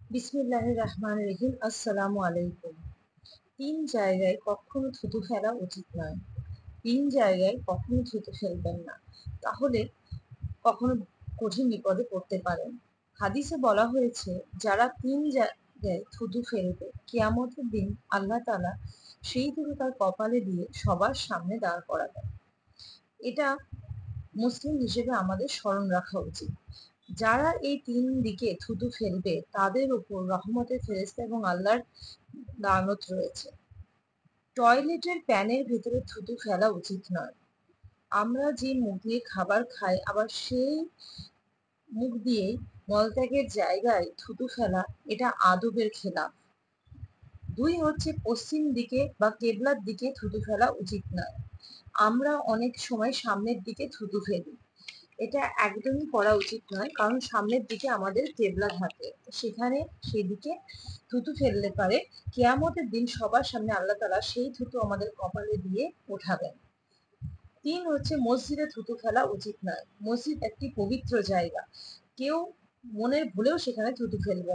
বিসমিল্লাহির রহমানির রহিম। আসসালামু আলাইকুম। ৩ জায়গায় কখনো থুতু ফেলা উচিত নয়। ৩ জায়গায় কখনো থুতু ফেলবেন না। তাহলে কখনো কঠিন বিপদে পড়তে পারেন। হাদিসে বলা হয়েছে, যারা ৩ জায়গায় থুতু ফেলবে, কিয়ামতের দিন আল্লাহ তাআলা সেই থুতু তার কপালে দিয়ে সবার সামনে দাঁড় করাবেন। এটা মুসলিম হিসেবে আমাদের স্মরণ রাখা উচিত। যারা এই ৩ দিকে থুতু ফেলবে তাদের উপর রহমতের ফেরেশতা এবং আল্লাহর লানত রয়েছে। টয়লেটের প্যানের ভেতরে থুতু ফেলা উচিত নয়। আমরা যে মুখ দিয়ে খাবার খাই, আবার সেই মুখ দিয়েই মলত্যাগের জায়গায় থুতু ফেলা, এটা আদবের খেলাফ। ২ হচ্ছে পশ্চিম দিকে বা কেবলার দিকে থুতু ফেলা উচিত নয়। আমরা অনেক সময় সামনের দিকে থুতু ফেলি। এটা একদমই করা উচিত নয়, কারণ সামনের দিকে আমাদের কেবলা থাকে। সেখানে সেদিকে থুতু ফেললে পারে কিয়ামতের দিন সবার সামনে আল্লাহ তাআলা সেই থুতু আমাদের কপালে দিয়ে ওঠাবেন। ৩ হচ্ছে মসজিদে থুতু ফেলা উচিত নয়। মসজিদ একটি পবিত্র জায়গা। কেউ মনের ভুলেও সেখানে থুতু ফেলবেন